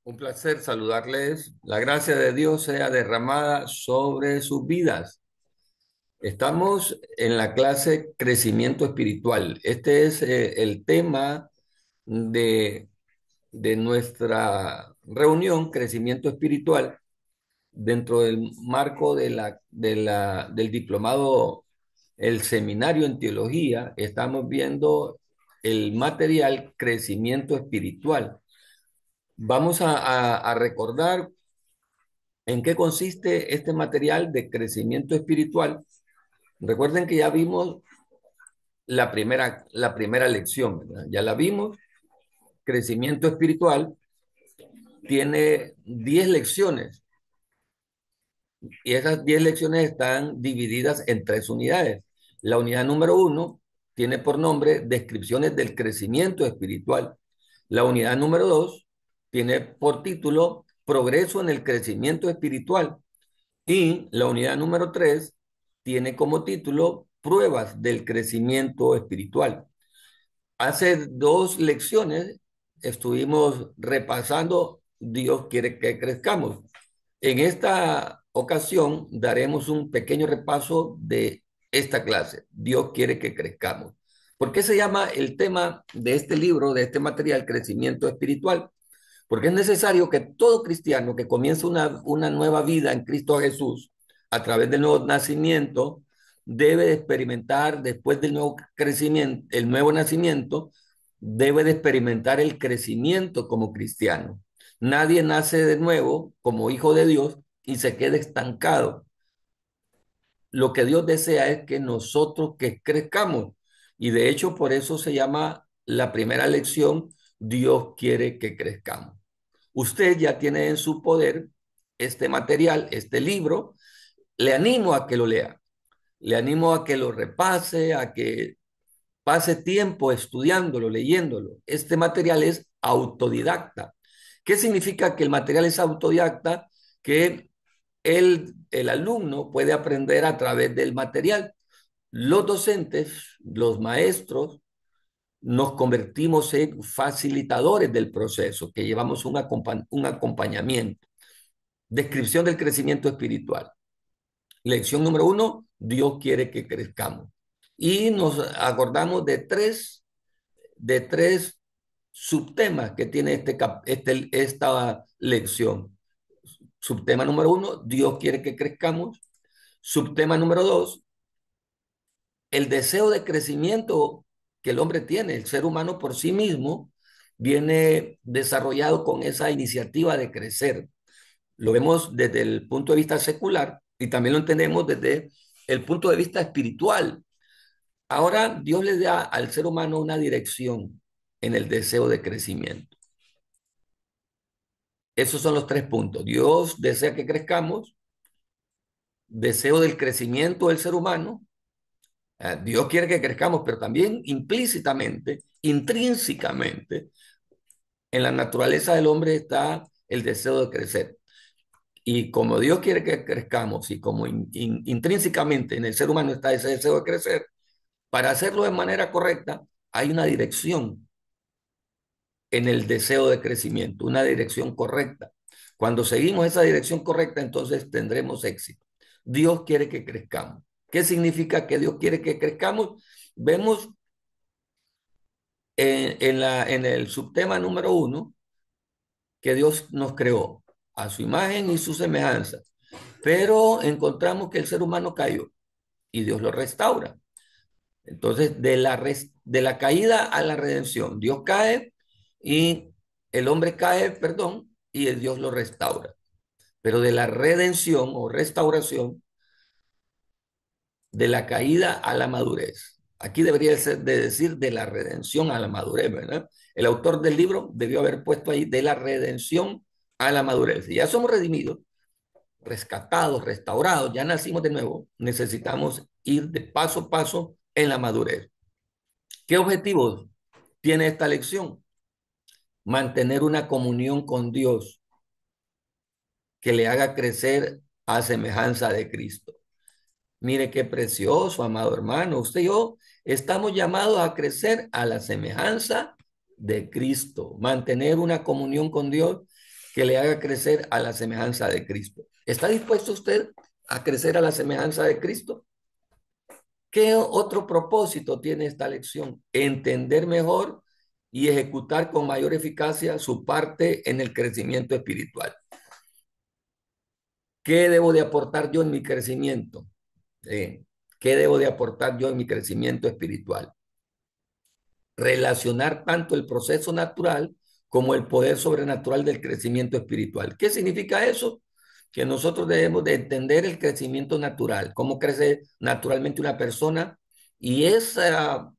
Un placer saludarles. La gracia de Dios sea derramada sobre sus vidas. Estamos en la clase Crecimiento Espiritual. Este es el tema de, de nuestra reunión, Crecimiento Espiritual, dentro del marco del diplomado, el seminario en teología. Estamos viendo el material Crecimiento Espiritual. Vamos a recordar ¿en qué consiste este material de crecimiento espiritual? Recuerden que ya vimos la primera lección, ¿verdad? Ya la vimos. Crecimiento espiritual tiene 10 lecciones y esas 10 lecciones están divididas en tres unidades. La unidad número uno tiene por nombre Descripciones del crecimiento espiritual. La unidad número dos tiene por título Progreso en el crecimiento espiritual. Y la unidad número 3 tiene como título Pruebas del crecimiento espiritual. Hace dos lecciones estuvimos repasando Dios quiere que crezcamos. En esta ocasión daremos un pequeño repaso de esta clase. Dios quiere que crezcamos. ¿Por qué se llama el tema de este libro, de este material, crecimiento espiritual? Porque es necesario que todo cristiano que comience una nueva vida en Cristo Jesús a través del nuevo nacimiento debe de experimentar después del nuevo crecimiento, el nuevo nacimiento, debe de experimentar el crecimiento como cristiano. Nadie nace de nuevo como hijo de Dios y se queda estancado. Lo que Dios desea es que nosotros que crezcamos. Y de hecho por eso se llama la primera lección, Dios quiere que crezcamos. Usted ya tiene en su poder este material, este libro. Le animo a que lo lea, le animo a que lo repase, a que pase tiempo estudiándolo, leyéndolo. Este material es autodidacta. ¿Qué significa que el material es autodidacta? Que el alumno puede aprender a través del material. Los docentes, los maestros, nos convertimos en facilitadores del proceso, que llevamos un acompañamiento. Descripción del crecimiento espiritual. Lección número uno, Dios quiere que crezcamos. Y nos acordamos de tres subtemas que tiene esta lección. Subtema número uno, Dios quiere que crezcamos. Subtema número dos, el deseo de crecimiento que el hombre tiene, el ser humano por sí mismo, viene desarrollado con esa iniciativa de crecer. Lo vemos desde el punto de vista secular y también lo entendemos desde el punto de vista espiritual. Ahora Dios le da al ser humano una dirección en el deseo de crecimiento. Esos son los tres puntos. Dios desea que crezcamos, deseo del crecimiento del ser humano. Dios quiere que crezcamos, pero también implícitamente, intrínsecamente, en la naturaleza del hombre está el deseo de crecer. Y como Dios quiere que crezcamos y como intrínsecamente en el ser humano está ese deseo de crecer, para hacerlo de manera correcta, hay una dirección en el deseo de crecimiento, una dirección correcta. Cuando seguimos esa dirección correcta, entonces tendremos éxito. Dios quiere que crezcamos. ¿Qué significa que Dios quiere que crezcamos? Vemos en el subtema número uno que Dios nos creó a su imagen y su semejanza, pero encontramos que el ser humano cayó y Dios lo restaura. Entonces, de la caída a la redención, Dios cae y el hombre cae, perdón, y el Dios lo restaura. Pero de la redención o restauración, de la caída a la madurez. Aquí debería ser de decir de la redención a la madurez, ¿verdad? El autor del libro debió haber puesto ahí de la redención a la madurez. Y ya somos redimidos, rescatados, restaurados, ya nacimos de nuevo. Necesitamos ir de paso a paso en la madurez. ¿Qué objetivos tiene esta lección? Mantener una comunión con Dios que le haga crecer a semejanza de Cristo. Mire qué precioso, amado hermano. Usted y yo estamos llamados a crecer a la semejanza de Cristo, mantener una comunión con Dios que le haga crecer a la semejanza de Cristo. ¿Está dispuesto usted a crecer a la semejanza de Cristo? ¿Qué otro propósito tiene esta lección? Entender mejor y ejecutar con mayor eficacia su parte en el crecimiento espiritual. ¿Qué debo de aportar yo en mi crecimiento? ¿Qué debo de aportar yo en mi crecimiento espiritual? Relacionar tanto el proceso natural como el poder sobrenatural del crecimiento espiritual. ¿Qué significa eso? Que nosotros debemos de entender el crecimiento natural, cómo crece naturalmente una persona y esa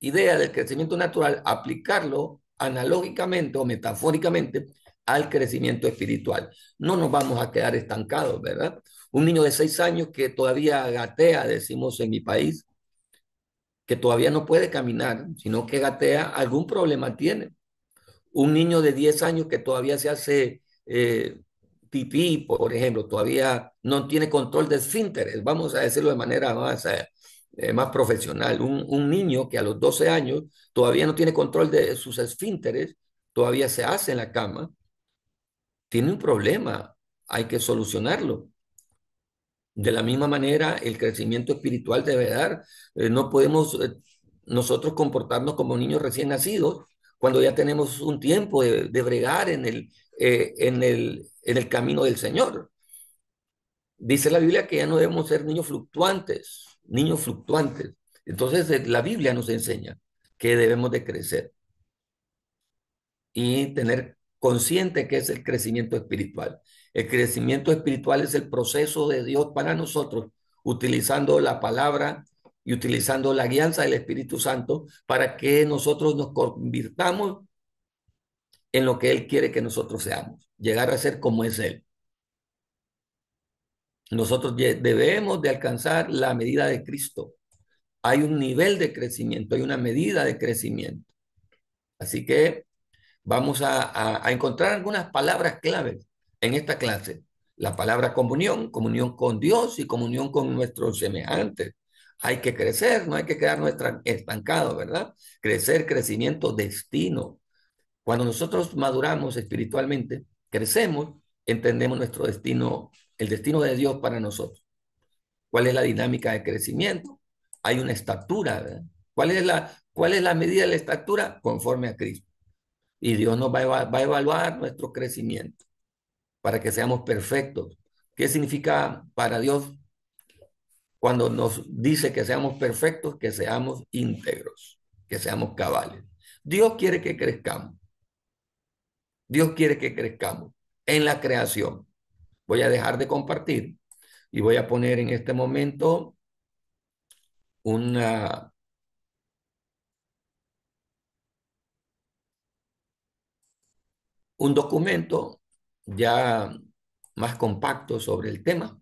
idea del crecimiento natural, aplicarlo analógicamente o metafóricamente al crecimiento espiritual. No nos vamos a quedar estancados, ¿verdad? Un niño de 6 años que todavía gatea, decimos en mi país, que todavía no puede caminar, sino que gatea, algún problema tiene. Un niño de 10 años que todavía se hace pipí, por ejemplo, todavía no tiene control de esfínteres, vamos a decirlo de manera más profesional. Un niño que a los 12 años todavía no tiene control de sus esfínteres, todavía se hace en la cama, tiene un problema, hay que solucionarlo. De la misma manera, el crecimiento espiritual debe dar. No podemos nosotros comportarnos como niños recién nacidos cuando ya tenemos un tiempo de bregar en el camino del Señor. Dice la Biblia que ya no debemos ser niños fluctuantes, niños fluctuantes. Entonces, la Biblia nos enseña que debemos de crecer y tener consciente que es el crecimiento espiritual. El crecimiento espiritual es el proceso de Dios para nosotros, utilizando la palabra y utilizando la guianza del Espíritu Santo para que nosotros nos convirtamos en lo que Él quiere que nosotros seamos, llegar a ser como es Él. Nosotros debemos de alcanzar la medida de Cristo. Hay un nivel de crecimiento, hay una medida de crecimiento. Así que vamos a encontrar algunas palabras claves en esta clase. La palabra comunión, comunión con Dios y comunión con nuestros semejantes. Hay que crecer, no hay que quedar estancados, ¿verdad? Crecer, crecimiento, destino. Cuando nosotros maduramos espiritualmente, crecemos, entendemos nuestro destino, el destino de Dios para nosotros. ¿Cuál es la dinámica de crecimiento? Hay una estatura, ¿verdad? ¿Cuál es la medida de la estatura? Conforme a Cristo. Y Dios nos va a evaluar nuestro crecimiento para que seamos perfectos. ¿Qué significa para Dios cuando nos dice que seamos perfectos? Que seamos íntegros, que seamos cabales. Dios quiere que crezcamos. Dios quiere que crezcamos en la creación. Voy a dejar de compartir y voy a poner en este momento una, un documento ya más compacto sobre el tema,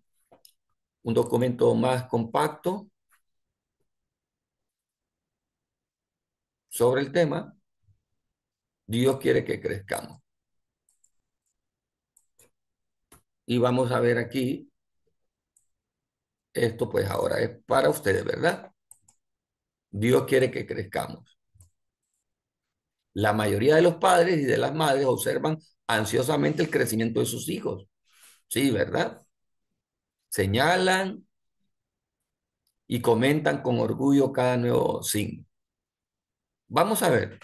un documento más compacto sobre el tema. Dios quiere que crezcamos. Y vamos a ver aquí, esto pues ahora es para ustedes, ¿verdad? Dios quiere que crezcamos. La mayoría de los padres y de las madres observan ansiosamente el crecimiento de sus hijos. Sí, ¿verdad? Señalan y comentan con orgullo cada nuevo signo. Vamos a ver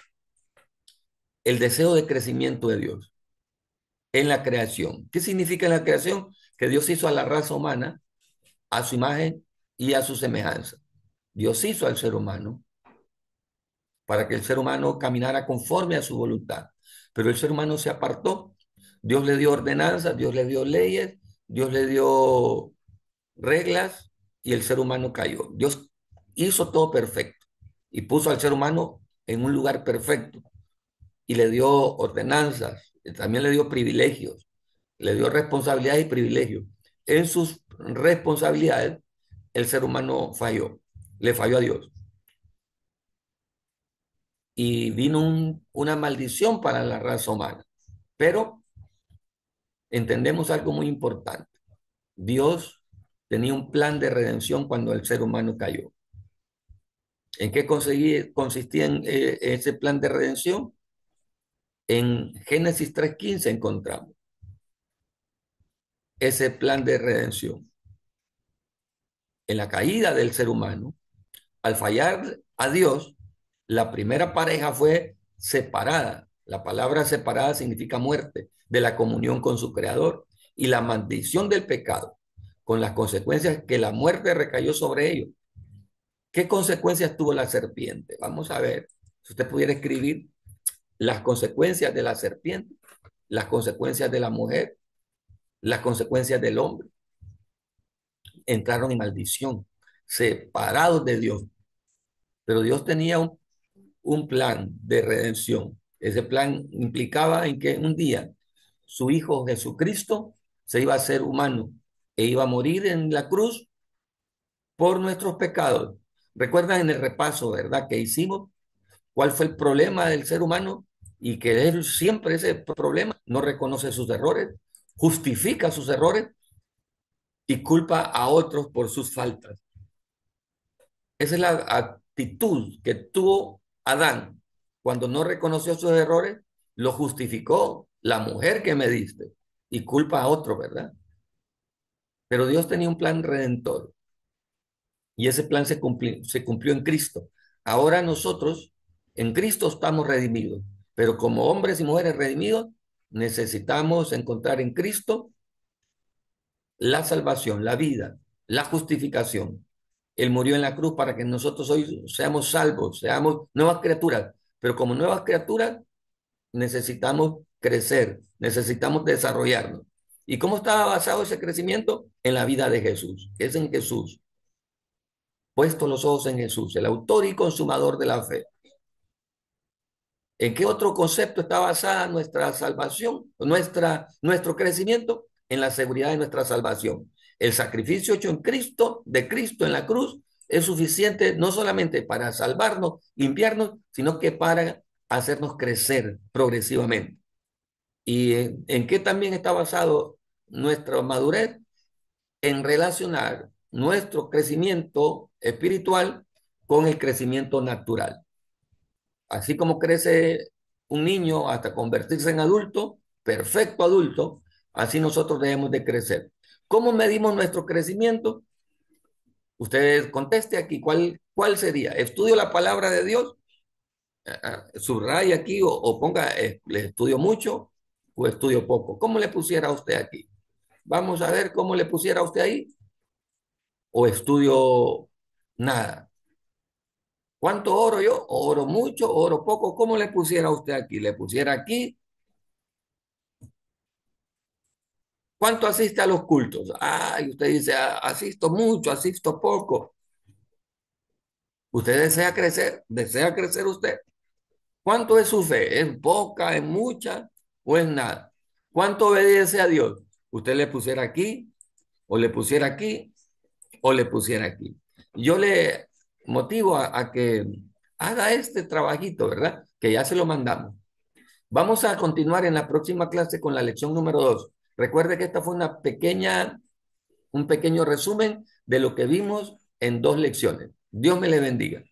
el deseo de crecimiento de Dios en la creación. ¿Qué significa en la creación? Que Dios hizo a la raza humana a su imagen y a su semejanza. Dios hizo al ser humano para que el ser humano caminara conforme a su voluntad. Pero el ser humano se apartó. Dios le dio ordenanzas, Dios le dio leyes, Dios le dio reglas y el ser humano cayó. Dios hizo todo perfecto y puso al ser humano en un lugar perfecto y le dio ordenanzas, y también le dio privilegios, le dio responsabilidades y privilegios. En sus responsabilidades, el ser humano falló, le falló a Dios. Y vino una maldición para la raza humana. Pero entendemos algo muy importante. Dios tenía un plan de redención cuando el ser humano cayó. ¿En qué consistía ese plan de redención? En Génesis 3:15 encontramos. ese plan de redención. En la caída del ser humano, al fallar a Dios, la primera pareja fue separada. La palabra separada significa muerte de la comunión con su creador y la maldición del pecado, con las consecuencias que la muerte recayó sobre ellos. ¿Qué consecuencias tuvo la serpiente? Vamos a ver, si usted pudiera escribir las consecuencias de la serpiente, las consecuencias de la mujer, las consecuencias del hombre. Entraron en maldición, separados de Dios. Pero Dios tenía un plan de redención. Ese plan implicaba en que un día su Hijo Jesucristo se iba a hacer humano e iba a morir en la cruz por nuestros pecados. ¿Recuerdan en el repaso, verdad, que hicimos? ¿Cuál fue el problema del ser humano? Y que él siempre ese problema no reconoce sus errores, justifica sus errores y culpa a otros por sus faltas. Esa es la actitud que tuvo Adán cuando no reconoció sus errores, lo justificó, la mujer que me diste, y culpa a otro, ¿verdad? Pero Dios tenía un plan redentor y ese plan se cumplió en Cristo. Ahora nosotros en Cristo estamos redimidos, pero como hombres y mujeres redimidos, necesitamos encontrar en Cristo la salvación, la vida, la justificación. Él murió en la cruz para que nosotros hoy seamos salvos, seamos nuevas criaturas. Pero como nuevas criaturas necesitamos crecer, necesitamos desarrollarnos. ¿Y cómo estaba basado ese crecimiento? En la vida de Jesús. Es en Jesús. Puesto los ojos en Jesús, el autor y consumador de la fe. ¿En qué otro concepto está basada nuestra salvación, nuestro crecimiento? En la seguridad de nuestra salvación. El sacrificio hecho en Cristo, de Cristo en la cruz, es suficiente no solamente para salvarnos, limpiarnos, sino que para hacernos crecer progresivamente. ¿Y en qué también está basado nuestra madurez? En relacionar nuestro crecimiento espiritual con el crecimiento natural. Así como crece un niño hasta convertirse en adulto, perfecto adulto, así nosotros debemos de crecer. ¿Cómo medimos nuestro crecimiento? Usted conteste aquí, ¿cuál sería? ¿Estudio la palabra de Dios? Subraya aquí o ponga, ¿le estudio mucho o estudio poco? ¿Cómo le pusiera a usted aquí? Vamos a ver cómo le pusiera a usted ahí. ¿O estudio nada? ¿Cuánto oro yo? ¿Oro mucho? ¿Oro poco? ¿Cómo le pusiera a usted aquí? ¿Le pusiera aquí? ¿Cuánto asiste a los cultos? Ay, usted dice, asisto mucho, asisto poco. ¿Usted desea crecer usted? ¿Cuánto es su fe? ¿Es poca, es mucha o es nada? ¿Cuánto obedece a Dios? ¿Usted le pusiera aquí o le pusiera aquí o le pusiera aquí? Yo le motivo a que haga este trabajito, ¿verdad? Que ya se lo mandamos. Vamos a continuar en la próxima clase con la lección número 2. Recuerde que esta fue un pequeño resumen de lo que vimos en 2 lecciones. Dios me le bendiga.